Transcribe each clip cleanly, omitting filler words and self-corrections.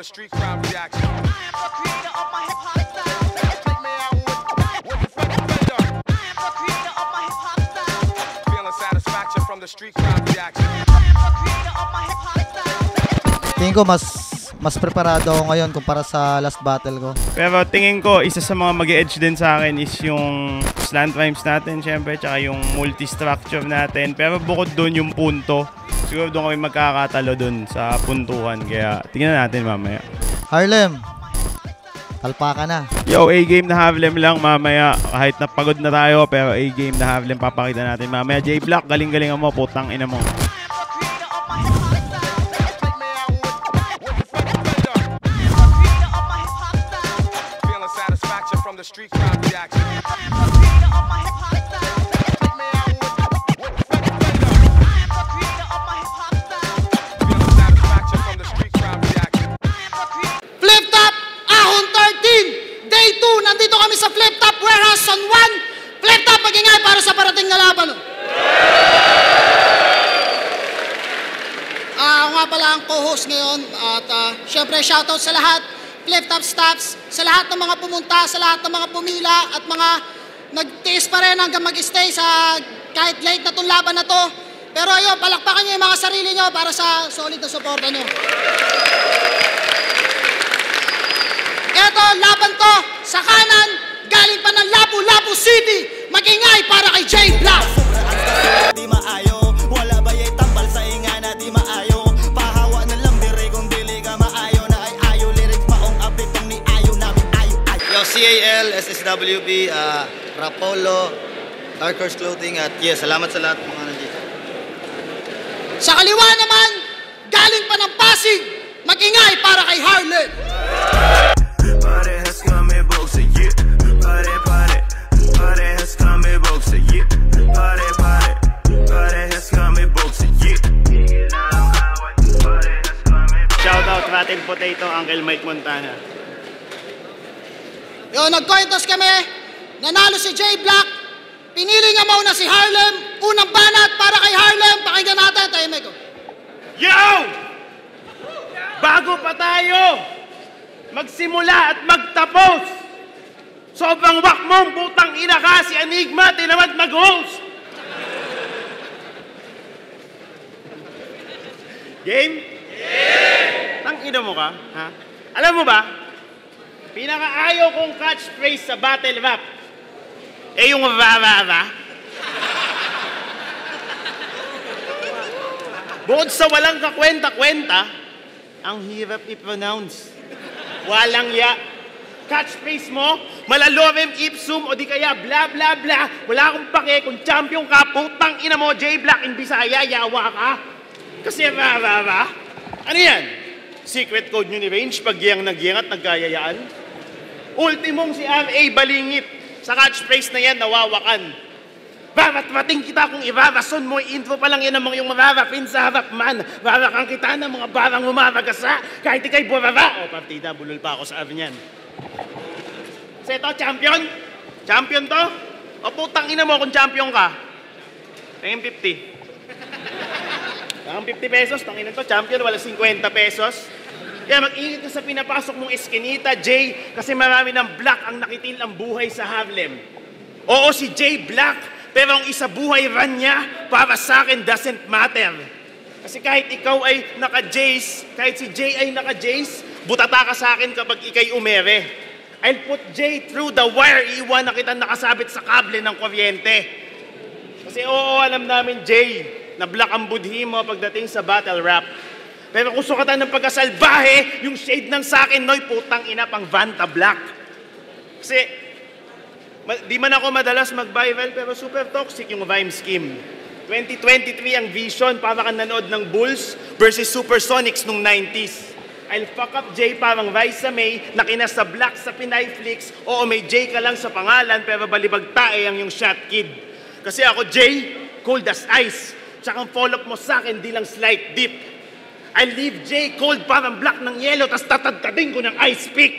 the street crowd reaction. I am the creator of my hip-hop style. Take me out with the fucking thunder. I am the creator of my hip-hop style. Feeling satisfaction from the street crowd reaction. I am the creator of my hip-hop style. Tingin ko mas preparado ako ngayon kumpara sa last battle ko. Pero tingin ko, isa sa mga mag-edge din sa akin is yung slant rhymes natin, syempre, tsaka yung multi-structure natin. Pero bukod doon yung punto, siguro doon kami magkakatalo doon sa puntuhan. Kaya tingnan natin mamaya. Harlem, talpa ka na. Yo, A-game na Harlem lang mamaya. Kahit napagod na tayo, pero A-game na Harlem papakita natin mamaya. J-Block, galing-galing mo, putang ina mo. From the street crowd reaction. Flip Top, Ahon 13, Day 2, nandito kami sa Flip Top Warehouse San Juan. Flip Top, magingay para sa parating na laban. Ako nga pala ang co-host ngayon at syempre shoutout sa lahat. Flip Top staffs, sa lahat ng mga pumunta, sa lahat ng mga pumila at mga nagtiis pa rin hanggang mag-stay sa kahit late na itong laban na to. Pero ayun, palakpakan nyo yung mga sarili nyo para sa solid na suporta nyo. Eto, laban to, sa kanan, galing pa ng Lapu-Lapu City, magingay para kay J-Block. Di maayo, wala ba yung tambal sa inga na di maayo. Pahawa na lang dire kung dili ka maayo na ay ayo lyrics paong abit pang ni ayo namin ayo ayo. Yo, CAL, SSWB, Rapolo, Dark Horse Clothing at yes, salamat sa lahat mga nandito. Sa kaliwa naman, galing pa ng Pasig, magingay para kay Harlem. Parehas kami boksa, yeah. Parehas kami boksa, yeah. Parehas kami boksa, yeah. Shoutout Rotten Potato, Uncle Mike Montana. Yo, nag-cointos kami, nanalo si J-Block, pinili niya mauna si Harlem, unang banat para kay Harlem, pakinggan natin, tayo Meko. Yo! Bago pa tayo magsimula at magtapos, sobrang wak mong putang ina ka si Enigma, tinamad mag-host. Game? Tang ina mo ka, ha? Alam mo ba, pinakaayaw kong catchphrase sa battle rap, yung va-va-va. Bukod sa walang kakwenta-kwenta, ang hirap i-pronounce. Walang ya. Catchphrase mo, malalorem ipsum o di kaya bla bla bla. Wala akong pake kung champion ka, putang ina mo, J-Block in Bisaya, yawa ka. Kasi va-va-va. Ano yan? Secret code nyo ni Range pag giyang nagyang at nagkayayaan? Ultimong si R.A. Balingit. Sa catchphrase na yan, nawawakan. Barat-rating kita kung ivarason mo, intro pa lang yan ang mga yung mararapin sa harap man. Barakan kita ng mga barang umaragasa, kahit ikay burara. O, partida, bulol pa ako sa amin yan. Kasi ito, champion? Champion to? O, putang ina mo kung champion ka. Tingin 50. Ang 50 pesos, tangin to, champion, wala 50 pesos. Kaya mag-ingat ka sa pinapasok mong eskinita, Jay, kasi marami ng black ang nakitil ang buhay sa Harlem. Oo, si J-Block, pero ang isa buhay ran niya, para sa akin doesn't matter. Kasi kahit ikaw ay naka-Jace, kahit si Jay ay naka-Jace, butata ka sa akin kapag ikay umere. I'll put Jay through the wire, iwan na kita nakasabit sa kable ng kuryente. Kasi oo, alam namin, Jay, na black ang budhi mo pagdating sa battle rap. Pero kung sukatan ng pagkasalbahe, yung shade ng sakin, noy, putang ina pang Vanta Black. Kasi, di man ako madalas mag-viral, pero super toxic yung rhyme scheme. 2023 ang vision, para kang nanood ng Bulls versus Supersonics nung 90s. I'll fuck up Jay parang Raisa May, na kinasa Black sa Pinay Flicks. Oo, may Jay ka lang sa pangalan, pero balibag tae ang yung shot kid. Kasi ako, Jay, cold as ice. Tsaka ang follow-up mo sa akin, di lang slight dip. I'll leave Jay cold parang black ng yelo, tas tatadtadin ko ng ice pick.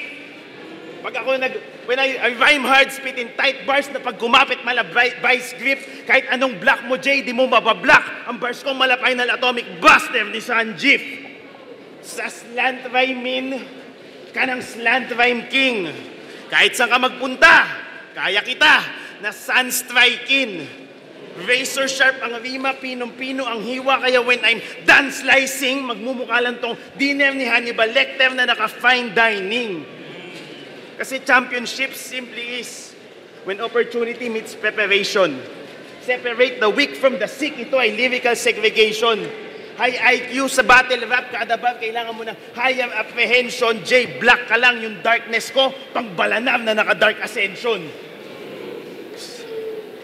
Pag ako when I rhyme hard, spit in tight bars na pag gumapit mala vice grip, kahit anong black mo, Jay, di mo mabablock. Ang bars ko mala final atomic buster ni Sanjif. Sa slant rhyme ka ng slant rhyme king. Kahit saan ka magpunta, kaya kita na sun striking. Razor sharp ang rima, pinong-pino ang hiwa. Kaya when I'm done slicing, magmumukha lang tong dinner ni Hannibal Lecter na naka-fine dining. Kasi championship simply is when opportunity meets preparation. Separate the weak from the sick. Ito ay lyrical segregation. High IQ sa battle rap, kada bar kailangan mo ng higher apprehension. J Black ka lang, yung darkness ko, pang balanam na naka-dark ascension.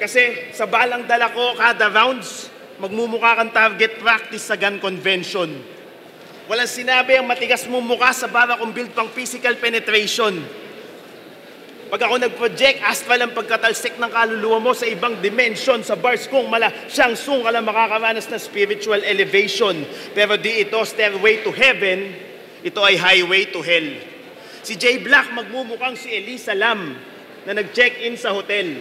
Kasi sa balang dala ko, kada rounds, magmumukha kang target practice sa gun convention. Walang sinabi ang matigas mong mukha sa bara kong build pang physical penetration. Pag ako nag-project, astral ang pagkatalsik ng kaluluwa mo sa ibang dimension. Sa bars kong mala siyang sung ka lang makakaranas ng spiritual elevation. Pero di ito stairway to heaven, ito ay highway to hell. Si J Black magmumukhang si Elisa Lam na nag-check-in sa hotel.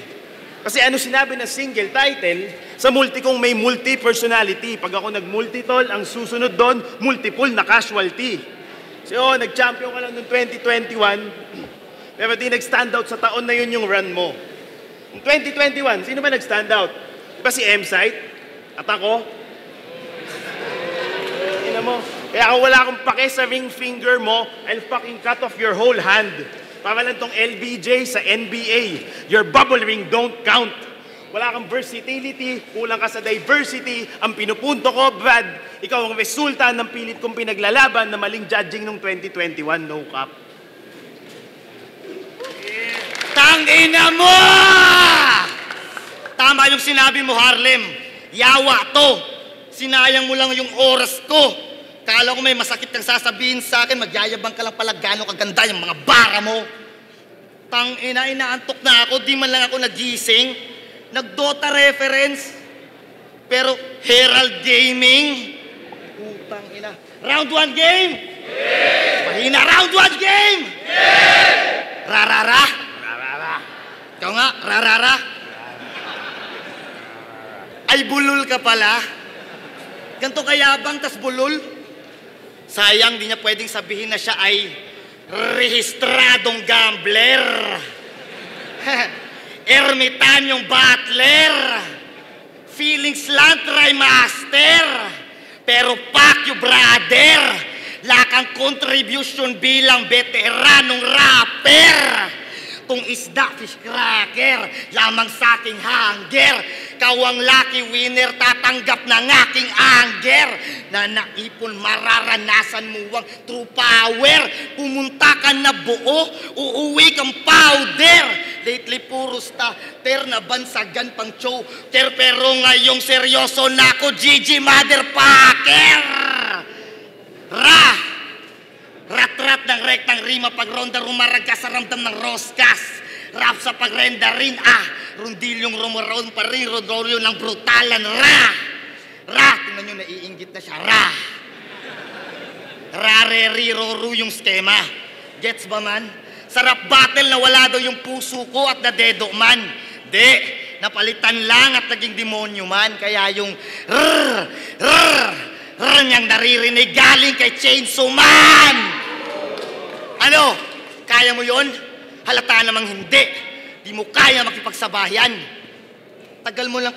Kasi ano sinabi ng single title, sa multi kong may multi-personality. Pag ako nag-multitol, ang susunod doon, multiple na casualty. So, nag-champion ka lang noong 2021, pero di nag-stand out sa taon na yun yung run mo. In 2021, sino ba nag-stand out? Diba si M-Site? At ako? Ina mo. Kaya kung wala akong pake sa ring finger mo, I'll fucking cut off your whole hand. Para lang tong LBJ sa NBA. Your bubble ring don't count. Wala kang versatility, kulang ka sa diversity. Ang pinupunto ko, Brad, ikaw ang resulta ng pilit kong pinaglalaban na maling judging nung 2021, no cap. Tangina mo! Tama yung sinabi mo, Harlem. Yawa to. Sinayang mo lang yung oras ko. Kala ko may masakit kang sasabihin sa akin, magyayabang ka lang pala gano'ng kaganda yung mga bara mo. Tangina, inaantok na ako, di man lang ako nagising. Nag-Dota reference. Pero Herald Gaming. Putang ina. Round 1 game? Yeah! Mahina, round 1 game? Yeah! Rarara? Rarara. Ikaw nga, rarara? Ay, bulol ka pala. Ganto kayabang, tas bulol. Sayang, di niya pwedeng sabihin na siya ay rehistradong gambler. Ermitanyong butler. Feeling slantry master. Pero fuck you, brother. Lakang contribution bilang veteranong rapper. Kung isda, fish cracker, lamang sa aking hanger. Kawang lucky winner, tatanggap ng aking anger. Na naipon, mararanasan mo ang true power. Pumunta ka na buo, uuwi kang powder. Lately, puro starter na bansagan pang show. Pero ngayong seryoso na ako, GG motherfucker. Rat-rat ng rektang rima pag ronda rumaragka sa ramdam ng roskas. Rap sa pagrenda rin, rundilyong rumaroon pa rin, rodoryo ng brutalan, tingnan nyo, naiinggit na siya, rare-ri-ro-ru yung skema. Gets ba man? Sarap battle na wala daw yung puso ko at nadedo man. Di, napalitan lang at naging demonyo man. Kaya yung niyang naririnig galing kay Chainsaw Man. Ano? Kaya mo yon? Halata namang hindi. Di mo kaya makipagsabayan. Tagal mo lang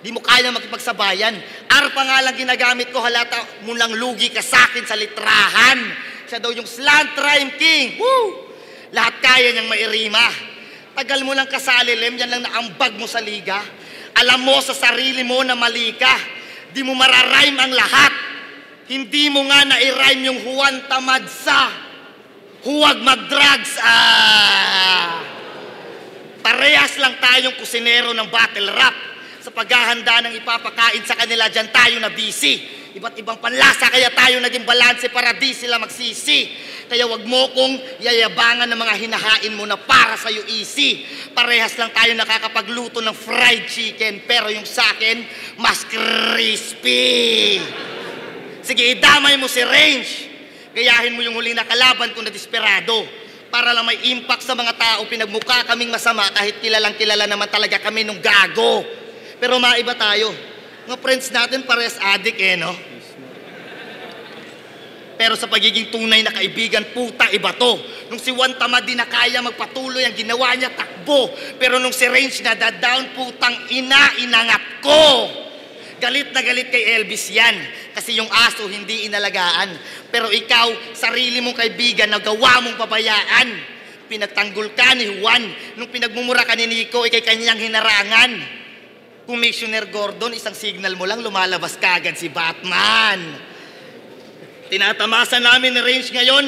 di mo kaya makipagsabayan. Arpa nga lang ginagamit ko, halata mo lang lugi ka sa akin sa litrahan. Siya daw yung slant rhyme king. Woo! Lahat kaya niyang mairima. Tagal mo lang kasalilim, yan lang naambag mo sa liga. Alam mo sa sarili mo na mali ka. Di mo mararhyme ang lahat. Hindi mo nga na-rhyme yung Juan tamad sa huwag mag-drugs. Parehas lang tayong kusinero ng battle rap. Sa paghahanda ng ipapakain sa kanila, dyan tayo na busy. Iba't ibang panlasa, kaya tayo naging balanse para di sila magsisi. Kaya wag mo kong yayabangan ng mga hinahain mo na para sa'yo easy. Parehas lang tayo nakakapagluto ng fried chicken, pero yung sa'kin, mas crispy. Sige, idamay mo si Range. Gayahin mo yung huling na kalaban ko na desperado. Para lang may impact sa mga tao, pinagmukha kaming masama kahit kilalang kilala naman talaga kami nung gago. Pero maiba tayo. Mga friends natin parehas addict no? Pero sa pagiging tunay na kaibigan, puta, iba to. Nung si Juan Tamad di na kaya magpatuloy, ang ginawa niya takbo. Pero nung si Range na down, putang inangat ko. Galit na galit kay Elvis yan. Kasi yung aso hindi inalagaan. Pero ikaw, sarili mong kaibigan, nagawa mong pabayaan. Pinagtanggol ka ni Juan. Nung pinagmumura ka ni Nico, ikay kanyang hinarangan. Commissioner Gordon, isang signal mo lang, lumalabas ka agad si Batman. Tinatamasa namin ni Range ngayon,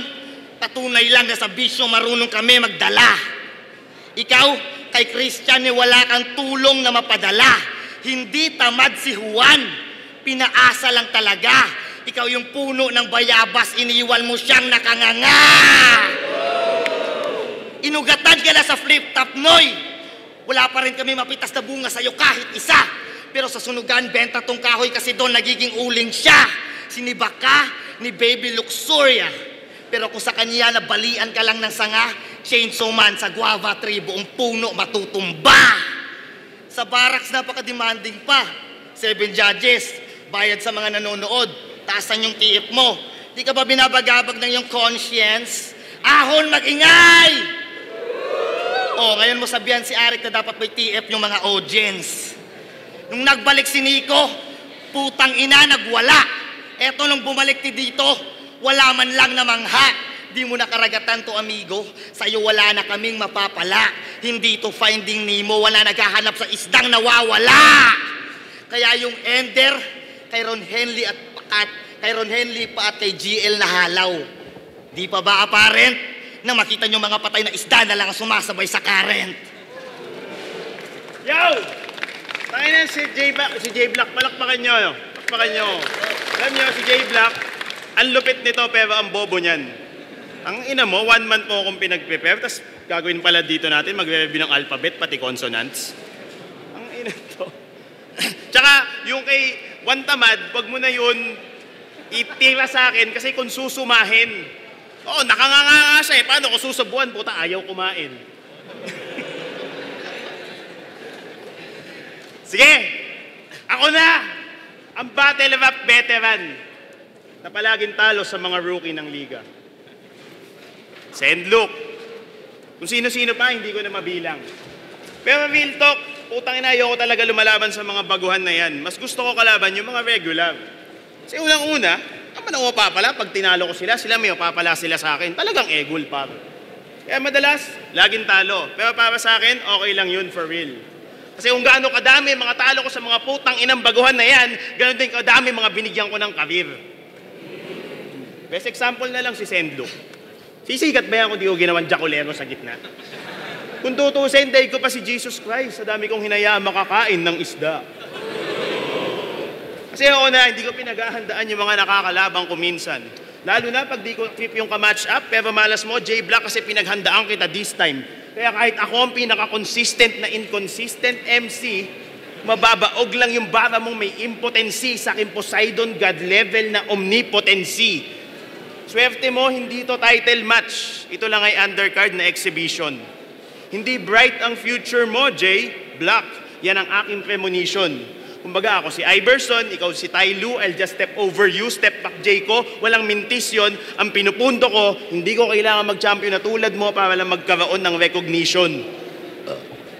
patunay lang na sa bisyo marunong kami magdala. Ikaw, kay Christian, wala kang tulong na mapadala. Hindi tamad si Juan, pinaasa lang talaga. Ikaw yung puno ng bayabas, iniwan mo siyang nakanganga. Inugatan ka na sa flip-top, Noy. Wala pa rin kami mapitas na bunga sa'yo kahit isa. Pero sa sunugan, benta tong kahoy kasi doon nagiging uling siya. Sinibak ka ni Baby Luxuria. Pero kung sa kanya nabalian ka lang ng sanga, Chainsaw Man sa guava tree, buong puno matutumba. Sa barracks napaka-demanding pa. 7 judges, bayad sa mga nanonood, taasan yung TF mo. Di ka ba binabagabag ng yung conscience? Ahon, mag-ingay! Oh, ngayon mo sabihan si Arik na dapat may TF yung mga audience. Nung nagbalik si Nico, putang ina, nagwala. Eto nung bumalik ti dito, wala man lang namangha. Di mo nakaragatan to, amigo. Sa'yo wala na kaming mapapala. Hindi to Finding Nemo, wala naghahanap sa isdang nawawala. Kaya yung Ender, kay Ron Henley pa at kay GL na halaw. Di pa ba apparent na makita nyo mga patay na isda na lang sumasabay sa current? Yo! Tangina si J Black, palakpakan nyo. Palakpakan nyo. Alam nyo, si J Black, ang lupit nito pero ang bobo niyan. Ang ina mo, 1 month mo akong pinag-prepare, tapos gagawin pala dito natin, magre-review ng alphabet, pati consonants. Ang ina to. Tsaka, yung kay Juan Tamad, wag mo na yun itira sa akin kasi kung susumahin. Oo, nakanganga siya eh. Paano kung susubuan? Puta, ayaw kumain. Sige, ako na, ang Battle Rap veteran na palaging talo sa mga rookie ng liga. Send look. Kung sino-sino pa, hindi ko na mabilang. Pero real talk, putang ina, ayoko talaga lumalaban sa mga baguhan na yan. Mas gusto ko kalaban yung mga regular. Kasi unang-una, naman ang mapapala, pag tinalo ko sila may mapapala sila sa akin. Talagang egol pa. Kaya madalas, laging talo. Pero para sa akin, okay lang yun for real. Kasi kung gaano kadami mga talo ko sa mga putang inang baguhan na yan, ganoon din kadami mga binigyan ko ng karir. Best example na lang si Sendlo. Sisikat ba yan kung di ko ginawang jacolero sa gitna? Kung tutusin, dahil ko pa si Jesus Christ, sa dami kong hinayaan makakain ng isda. Kasi ako na, hindi ko pinaghahandaan yung mga nakakalabang ko minsan. Lalo na pag di ko trip yung ka-match up, pero malas mo, J Black, kasi pinaghandaan kita this time. Kaya kahit ako ang pinaka-consistent na inconsistent MC, mababaog lang yung bara mong may impotency sa aking Poseidon God level na omnipotency. Swerte mo, hindi to title match. Ito lang ay undercard na exhibition. Hindi bright ang future mo, J Black. Yan ang aking premonition. Kumbaga ako si Iverson, ikaw si Ty Lue, I'll just step over you, step back J ko, walang mintis yun. Ang pinupunto ko, hindi ko kailangan mag-champion na tulad mo para lang magkaroon ng recognition.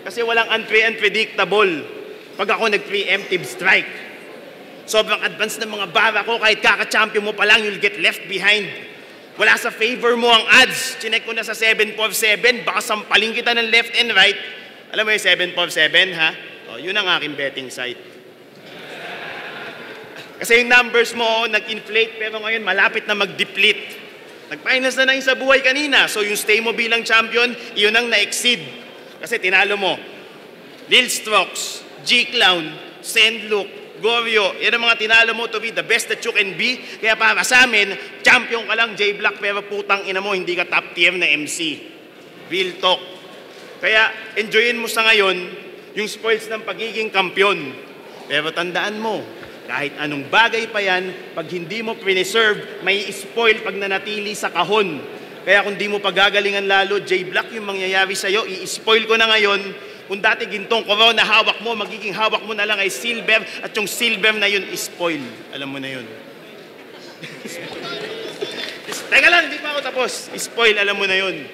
Kasi walang unpredictable pag ako nag-preemptive strike. Sobrang advanced ng mga bara ko, kahit kaka-champion mo pa lang, you'll get left behind. Wala sa favor mo ang odds. Chinek ko na sa 747, baka sampaling kita ng left and right. Alam mo yung 747, ha? O, yun ang aking betting site. Kasi yung numbers mo, nag-inflate, pero ngayon malapit na mag-deplete. Nag-finals na yung sa buhay kanina. So yung stay mo bilang champion, yun ang na-exceed. Kasi tinalo mo. Lil Strokes, G-Clown, Sendlook, Goryo, yan ang mga tinalo mo to be the best that you can be. Kaya para sa amin, champion ka lang, J Black, pero putang ina mo, hindi ka top tier na MC. Real talk. Kaya enjoyin mo sa ngayon yung spoils ng pagiging kampiyon. Pero tandaan mo, kahit anong bagay pa yan, pag hindi mo preserve, may spoil pag nanatili sa kahon. Kaya kung di mo pagagalingan lalo, J Black, yung mangyayari sa'yo, i-spoil ko na ngayon. Kung dati gintong corona hawak mo, magiging hawak mo na lang ay silver, at yung silver na yun, spoil. Alam mo na yun. Teka lang, hindi pa ako tapos. Spoil, alam mo na yun.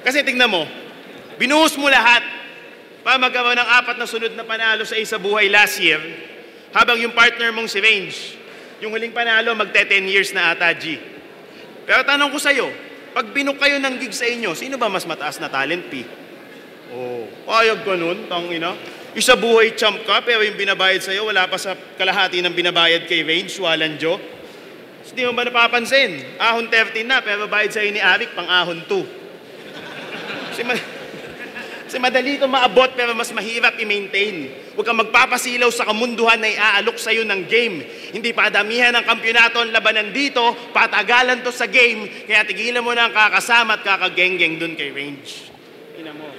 Kasi tingnan mo, binuhos mo lahat para magkaroon ng 4 na sunod na panalo sa isa buhay last year, habang yung partner mong si Range, yung huling panalo, magte-10 years na ata, G. Pero tanong ko sa'yo, pag binook kayo ng gig sa inyo, sino ba mas mataas na talent, P? Oh, ayag ka nun, tangina. Isa buhay champ ka, pero yung binabayad sa'yo, wala pa sa kalahati ng binabayad kay Range, Walan Joe. Hindi mo ba napapansin? Ahon 13 na, pero bayad sa'yo ni Arik, pang ahon 2. Kasi madali ito maabot, pero mas mahirap i-maintain. Huwag kang magpapasilaw sa kamunduhan na iaalok sa'yo ng game. Hindi pa damihan ng kampyonato ang labanan dito, patagalan to sa game, kaya tigilan mo na ang kakasama at kakagenggeng dun kay Range. Ina mo.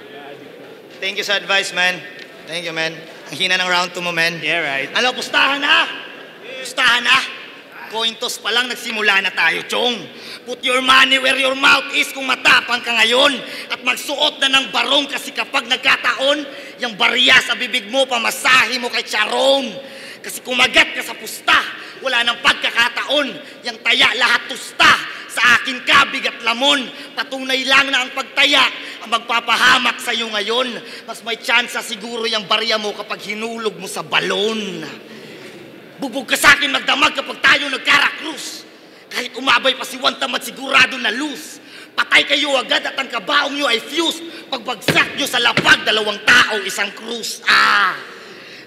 Thank you sa advice, man. Thank you, man. Ang hina ng round 2 mo, man. Yeah, right. Ano, pustahan na! Pustahan na! Coin toss pa lang, nagsimula na tayo, Chong. Put your money where your mouth is kung matapang ka ngayon. At magsuot na ng barong kasi kapag nagkataon, yung barya sa bibig mo, pamasahe mo kay Charon. Kasi kumagat ka sa pusta, wala nang pagkakataon. Yung taya lahat tusta, sa akin ka bigat lamon. Patunay lang na ang pagtaya ang magpapahamak sa'yo ngayon. Mas may tsansa siguro yung barya mo kapag hinulog mo sa balon. Bubog ka sa akin magdamag kapag tayo nagkarakrus. Kahit umabay pa si Juan Tamad, sigurado na lose. Patay kayo agad at ang kabaong nyo ay fuse. Pagbagsak nyo sa lapag, 2 tao, 1 krus.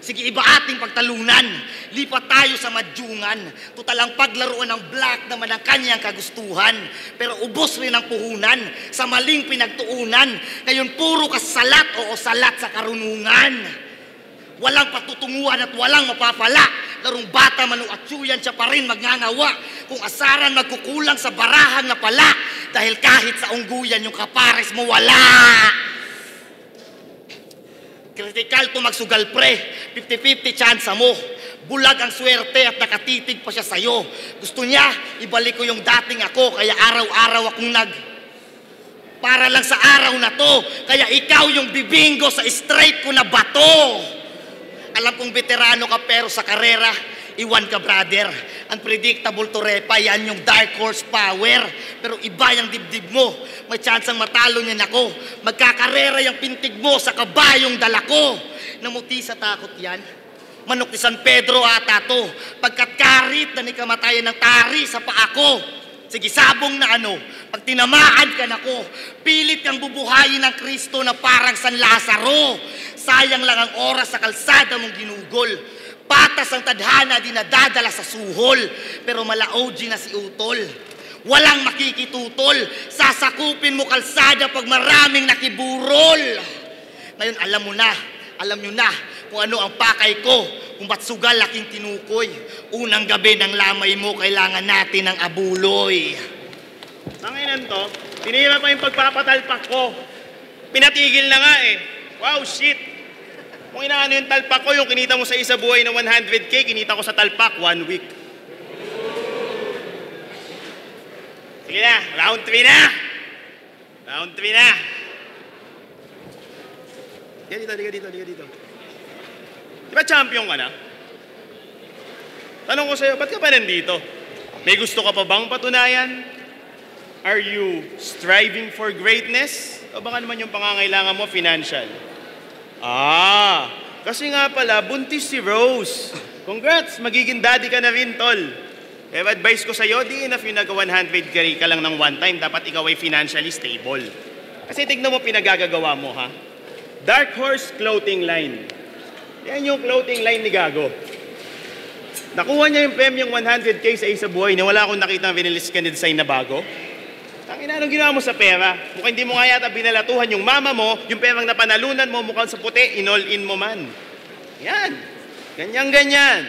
Sige, iba ating pagtalunan. Lipat tayo sa madyungan. Tutal ang paglaruan ng black naman ang kanyang kagustuhan. Pero ubos rin ang puhunan sa maling pinagtuunan. Ngayon puro kasalat o salat sa karunungan. Walang patutunguhan at walang mapapala. Larong bata manuatsuyan siya pa rin magngangawa. Kung asaran magkukulang sa barahan na pala. Dahil kahit sa ungguyan yung kapares mo wala. Critical to magsugal pre. 50-50 chance mo. Bulag ang swerte at nakatitig pa siya sa'yo. Gusto niya, ibalik ko yung dating ako. Kaya araw-araw akong para lang sa araw na to. Kaya ikaw yung bibingo sa straight ko na bato. Alam kong veterano ka pero sa karera, iwan ka brother. Unpredictable to repa, yan yung dark horse power. Pero iba yung dibdib mo, may chance ang matalo niyan ako. Magkakarera yung pintig mo sa kabayong dala ko. Namuti sa takot yan. Manok ni San Pedro ata to. Pagkat karit na ni kamatayan ng tari sa paa ko. Sige, sabong na ano, pag tinamaan ka na ko, pilit kang bubuhayin ng Kristo na parang San Lazaro. Sayang lang ang oras sa kalsada mong ginugol. Patas ang tadhana dinadadala sa suhol. Pero mala-OG na si Utol. Walang makikitutol. Sasakupin mo kalsada pag maraming nakiburol. Ngayon alam nyo na kung ano ang pakay ko. Kung ba't sugal aking tinukoy. Unang gabi ng lamay mo, kailangan natin ng abuloy. Nanginan to, tinira pa yung pagpapatalpak ko. Pinatigil na nga eh. Wow, shit. Kung inaano yung talpak ko, yung kinita mo sa isa buhay na 100K, kinita ko sa talpak 1 week. Sige na, round 3 na. Round 3 na. Liga dito. Di ba champion ka na? Tanong ko sa'yo, ba't ka pa nandito? May gusto ka pa bang patunayan? Are you striving for greatness? O baka naman yung pangangailangan mo, financial? Kasi nga pala, buntis si Rose. Congrats, magiging daddy ka na rin, tol. Pero advice ko sa'yo, di enough yung nag-100K ka lang ng one time. Dapat ikaw ay financially stable. Kasi tignan mo pinagagagawa mo, ha? Dark Horse Clothing Line. Yan yung clothing line ni Gago. Nakuha niya yung premyong 100K sa isa buhay na wala akong nakitang vinilis ka design na bago. Tangina, anong ginawa mo sa pera? Mukhang hindi mo nga yata binalatuhan yung mama mo, yung perang napanalunan mo, mukhang sa puti, in-all-in mo man. Yan. Ganyan.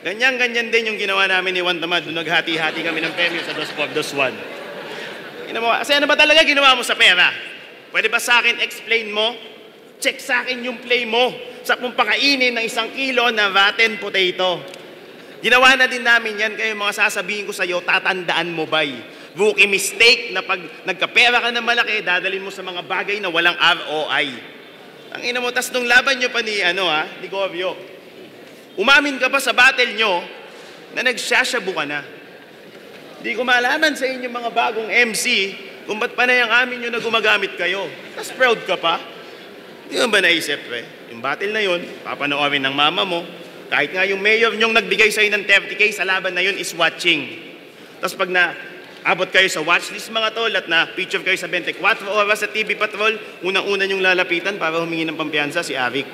Ganyan din yung ginawa namin ni Juan Tamad. Doon naghati-hati kami ng premyo sa 2-4-2-1. Kasi ano ba talaga ginawa mo sa pera? Pwede ba sa akin explain mo? Check sa akin yung play mo sa kung pakainin ng 1 kilo na rotten potato. Ginawa na din namin yan, kaya mga sasabihin ko sa'yo, tatandaan mo ba'y? Rookie mistake na pag nagkapera ka na malaki, dadalhin mo sa mga bagay na walang ROI. Ang ina mo, tas nung laban nyo pa ni Di ko malaman sa inyo mga bagong MC kung ba't panay ang amin yun na gumagamit kayo. Tapos proud ka pa. Di mo ba naisip, Yung battle na yun, papanoorin ng mama mo. Kahit nga yung mayor nyong nagbigay sa'yo ng 30K sa laban na yun is watching. Tapos pag abot kayo sa watchlist mga tol at na-feature kayo sa 24 oras sa TV Patrol, unang-una nyong lalapitan para humingi ng pampiyansa si Avic.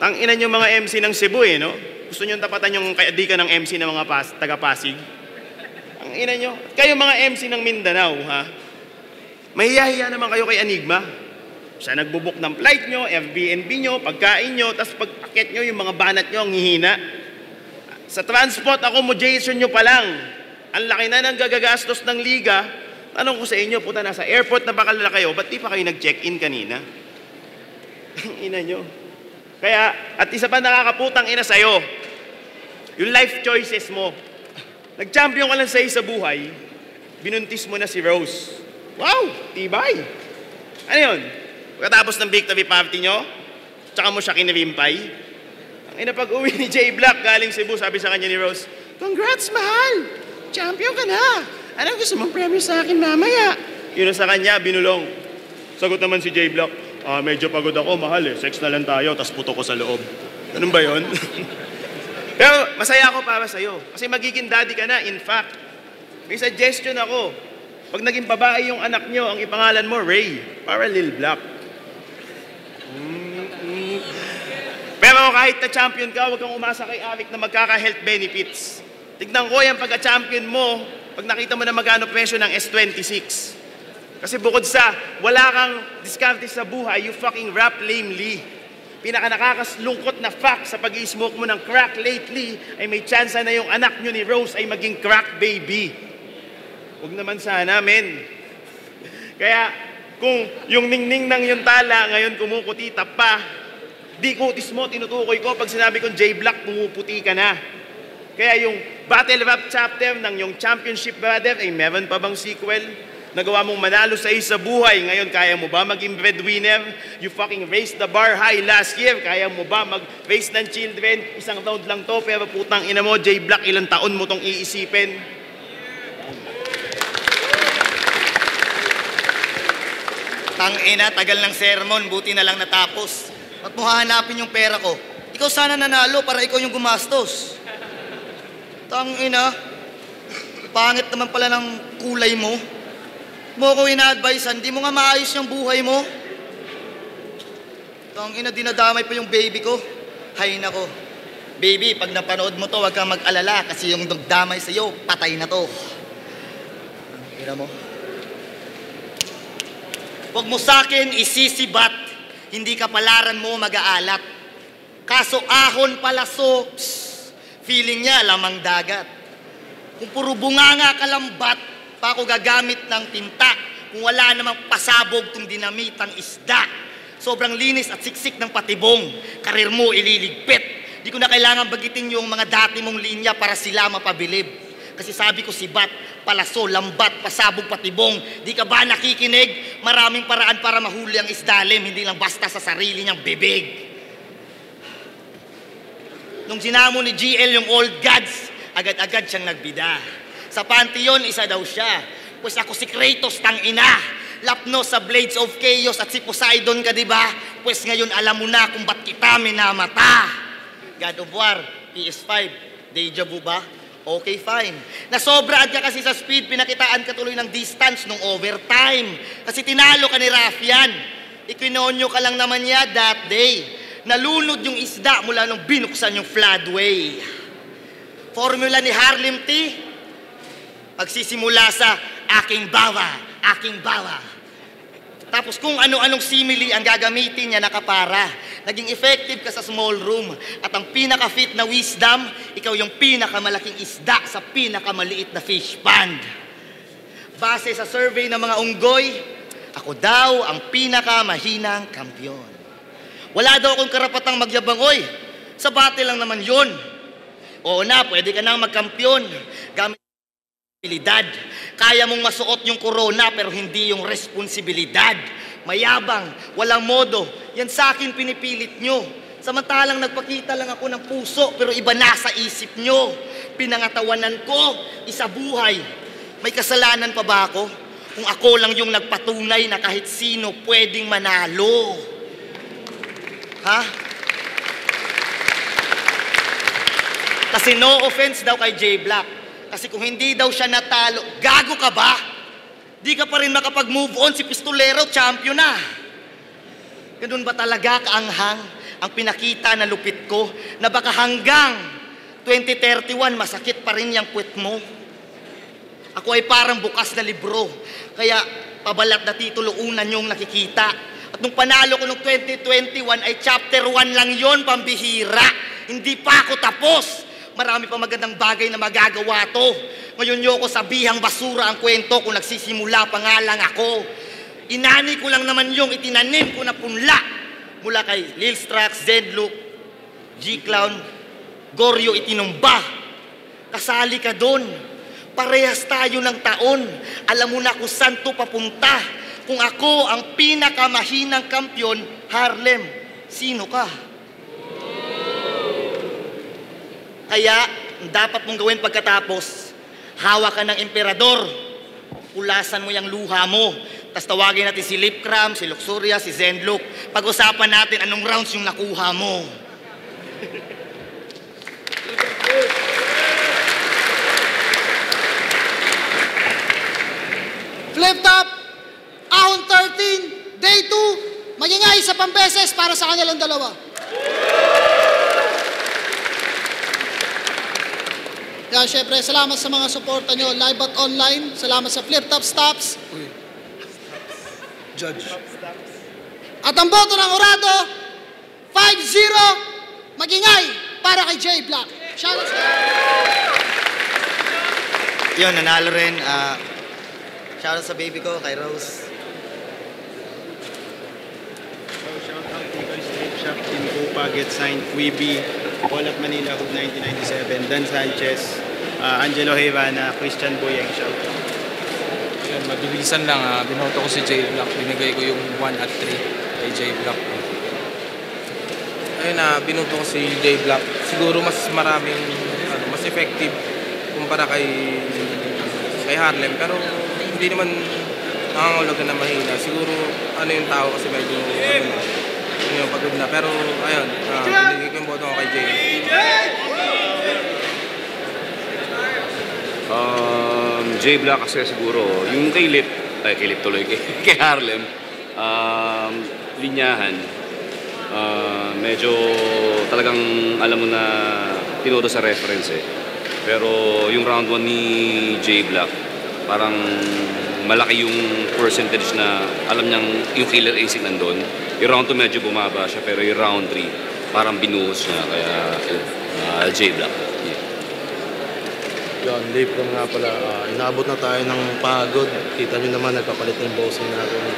Ang ina nyo mga MC ng Cebu no? Gusto nyo tapatan yung kaadikan ng MC ng mga taga-Pasig. Ang ina nyo. Kayo mga MC ng Mindanao, ha? Mahiyahiya naman kayo kay Enigma. Siya nagbubuk ng flight nyo, Airbnb nyo, pagkain nyo, tapos pag-akit nyo, yung mga banat nyo ang hihina. Sa transport accommodation nyo pa lang, ang laki na ng gagagastos ng liga. Tanong ko sa inyo, puta, nasa airport na bakalala kayo, ba't di pa kayo nag-check-in kanina? Ang ina nyo. Kaya, at isa pa nakakaputang ina sa'yo, yung life choices mo. Nag-champion ka lang sa buhay, binuntis mo na si Rose. Wow! Tibay! Ano yun? Pagkatapos ng victory party nyo, tsaka mo siya kinirimpay. Ang ina pag-uwi ni J Black galing Cebu, sabi sa kanya ni Rose, "Congrats, mahal! Champion ka na! Anong gusto mong premyo sa akin mamaya?" Yun sa kanya, binulong. Sagot naman si J Black, "Medyo pagod ako, mahal Sex na lang tayo, tas puto ko sa loob." Ganun ba yun? Pero masaya ako para sa'yo. Kasi magiging daddy ka na. In fact, may suggestion ako. Pag naging babae yung anak nyo, ang ipangalan mo, Ray. Para Lil Black. Pero kahit na champion ka, huwag kang umasa kay Avic na magkaka-health benefits. Tignan ko yung pagka-champion mo, pag nakita mo na magkano presyo ng S26. Kasi bukod sa wala kang diskarte sa buhay, you fucking rap lamely. Pinaka nakakaslungkot na fact sa pag-i-smoke mo ng crack lately ay may chance na yung anak nyo ni Rose ay maging crack baby. Huwag naman sana, men. Kaya kung yung ningning ng yung tala ngayon kumukutita pa, di kutis mo, tinutukoy ko pag sinabi kong J Black, pumuputi ka na. Kaya yung battle rap chapter ng yung championship brother ay meron pa bang sequel? Nagawa mong manalo sa isa buhay. Ngayon, kaya mo ba maging breadwinner? You fucking raised the bar high last year. Kaya mo ba mag-raise ng children? Isang round lang to, pero putang ina mo, J Black, ilang taon mo tong iisipin? Tang ina, tagal ng sermon, buti na lang natapos. At mo hahanapin yung pera ko. Ikaw sana nanalo para ikaw yung gumastos. Tang ina, pangit naman pala ng kulay mo. Mo ko ina-advisean, di mo nga maayos yung buhay mo. Tang ina, dinadamay pa yung baby ko. Hay nako. Baby, pag napanood mo to, huwag kang mag-alala kasi yung nagdamay sa'yo, patay na to. Tira mo. Huwag mo sa'kin isisibat, hindi kapalaran mo mag-aalat. Kaso ahon palaso, feeling niya lamang dagat. Kung puro bunganga kalambat, pa ako gagamit ng tinta. Kung wala namang pasabog kung dinamitang isda. Sobrang linis at siksik ng patibong. Karir mo ililigpit. Di ko na kailangan bagitin yung mga dati mong linya para sila mapabilib. Kasi sabi ko sibat, palaso, lambat, pasabog, patibong. Di ka ba nakikinig? Maraming paraan para mahuli ang isdalim, hindi lang basta sa sarili niyang bibig. Nung sinamo ni GL yung old gods, agad-agad siyang nagbida. Sa Pantheon, isa daw siya. Pues ako si Kratos, tang ina. Lapno sa Blades of Chaos at si Poseidon ka, diba? Pues ngayon alam mo na kung ba't kita minamata. God of War, PS5, deja vu ba? Okay, fine. Nasobraan ka kasi sa speed, pinakitaan ka tuloy ng distance nung overtime. Kasi tinalo ka ni Rafian. Ikinonyo ka lang naman niya that day. Nalunod yung isda mula nung binuksan yung floodway. Formula ni Harlem T, pagsisimula sa aking bawa, aking bawa. Tapos kung ano-anong simile ang gagamitin niya nakapara. Naging effective ka sa small room. At ang pinaka-fit na wisdom, ikaw yung pinakamalaking isda sa pinakamaliit na fish pond. Base sa survey ng mga unggoy, ako daw ang pinakamahinang kampiyon. Wala daw akong karapatang magyabang, oy. Sa battle lang naman yun. Oo na, pwede ka nang magkampiyon. Gamit responsibilidad. Kaya mong masuot yung corona pero hindi yung responsibilidad. Mayabang, walang modo. Yan sa akin pinipilit nyo. Samantalang nagpakita lang ako ng puso pero iba na sa isip nyo. Pinangatawanan ko, isa buhay. May kasalanan pa ba ako? Kung ako lang yung nagpatunay na kahit sino pwedeng manalo. Ha? Kasi no offense daw kay J Black. Kasi kung hindi daw siya natalo, gago ka ba? Di ka pa rin makapag-move on, si Pistolero, champion na. Ganun ba talaga kaanghang ang pinakita na lupit ko na baka hanggang 2031 masakit pa rin yung puwet mo? Ako ay parang bukas na libro, kaya pabalat na titulo unan yung nakikita. At nung panalo ko nung 2021 ay chapter 1 lang yon, pambihira. Hindi pa ako tapos. Marami pa magandang bagay na magagawa to. Ngayon nyo ko sabihang basura ang kwento kung nagsisimula pa nga lang ako. Inani ko lang naman yung itinanim ko na punla. Mula kay Lil Strax, Zedlook, G-Clown, Goryo itinumba. Kasali ka doon. Parehas tayo ng taon. Alam mo na kung saan to papunta. Kung ako ang pinakamahinang kampyon, Harlem, sino ka? Kaya, dapat mong gawin pagkatapos, hawak ka ng emperador. Ulasan mo yung luha mo. Tapos tawagin natin si Lipcram, si Luxuria, si Zenlook. Pag-usapan natin anong rounds yung nakuha mo. Flip top, ahon 13, day 2, magingay sa pambeses para sa kanilang dalawa. Kaya syempre, salamat sa mga suporta nyo, live at online. Salamat sa Flip Top Stops. Judge. At ang boto ng Orado, 5-0, magingay para kay J Black. Shoutout sa Yun, nanalo rin. Shoutout sa baby ko, kay Rose. Shout out to Nicole Strip Shop, Team Kupa, Get Signed, Quibi, All of Manila, Hood 1997, Dan Sanchez, Angelo Hevana, Christian Boyeng, shout out. Yan, mabilisan lang, binoto ko si J Black, binigay ko yung 1 at 3 kay J Black. Ayun binoto ko si J Black. Siguro mas maraming, mas effective kumpara kay Harlem, pero hindi naman nangangulugan na mahina. Siguro yung tao kasi medyo yung pagod na. Pero ayun, binigay ko yung boto ko kay J. J Black kasi siguro, yung kay Lip tuloy, kay Harlem, linyahan, medyo talagang alam mo na tinodo sa reference eh. Pero yung round 1 ni J Black, parang malaki yung percentage na alam niyang yung killer instinct nandun. Yung round 2 medyo bumaba siya, pero yung round 3 parang binuhos niya, kaya J Black. Yan, Lip ko nga pala. Inaabot na tayo ng pagod. Kita nyo naman, nagpapalit na yung bossing natin.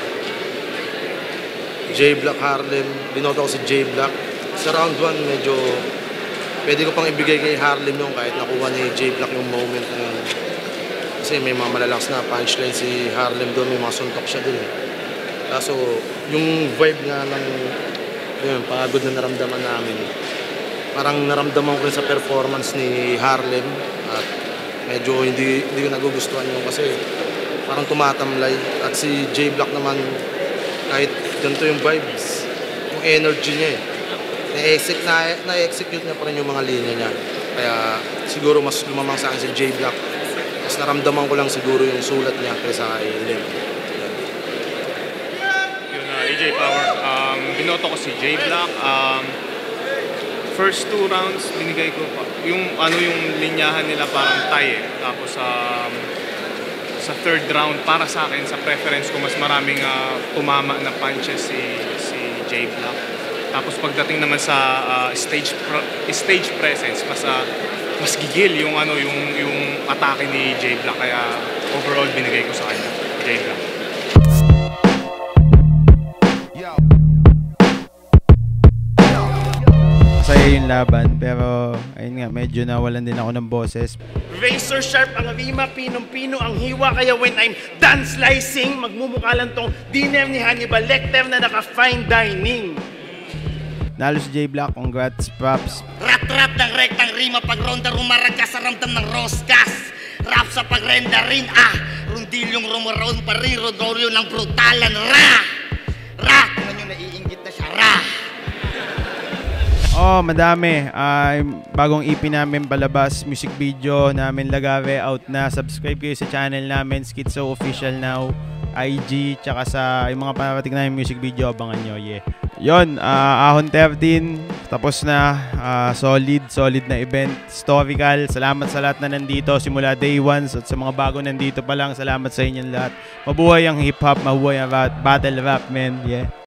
J Black Harlem. Binoto ko si J Black. Sa round 1, medyo pwede ko pang ibigay kay Harlem yung kahit nakuha ni J Black yung moment na yun. Kasi may mga malalakas na punchline si Harlem doon, may mga suntok siya doon. Kaso yung vibe nga ng yun, pagod na naramdaman namin. Parang naramdaman ko rin sa performance ni Harlem at medyo hindi ko nagugustuhan yun kasi parang tumatamlay. At si J Black naman, kahit ganito yung vibes, yung energy niya na-execute niya pa rin yung mga linya niya. Kaya siguro mas lumamang sa akin si J Black. Mas naramdaman ko lang siguro yung sulat niya kaysa kay Lem. Yun AJ Power. Binoto ko si J Black. First 2 rounds binigay ko yung linyahan nila parang tie eh. Tapos sa third round para sa akin sa preference ko mas maraming tumama na punches si J Black. Tapos pagdating naman sa stage presence mas gigil yung atake ni J Black, kaya overall binigay ko sa kanya J Black. Masaya yung laban, pero ayun nga, medyo nawalan din ako ng boses. Razor sharp ang rima, pinong-pino ang hiwa, kaya when I'm done slicing, magmumukha lang tong dinner ni Hannibal Lecter na naka-fine dining. Nalo si J Black, congrats, props. Rat-rat ng rektang rima, pag ronda rumarag ka sa ramdam ng roskas. Rap sa pag-renderin, rundilyong rumaroon pa rin, rodoryo ng brutalan, tingnan nyo, naiinggit na siya, Madami. Bagong EP namin palabas, music video namin Lagave out na. Subscribe kayo sa channel namin, Schizo Official now, IG, tsaka sa yung mga parating namin music video, abangan nyo, Yon, Ahon 13, tapos na, solid na event, historical. Salamat sa lahat na nandito, simula day 1, at sa mga bago nandito pa lang, salamat sa inyong lahat. Mabuhay ang hip-hop, mabuhay ang battle rap, man,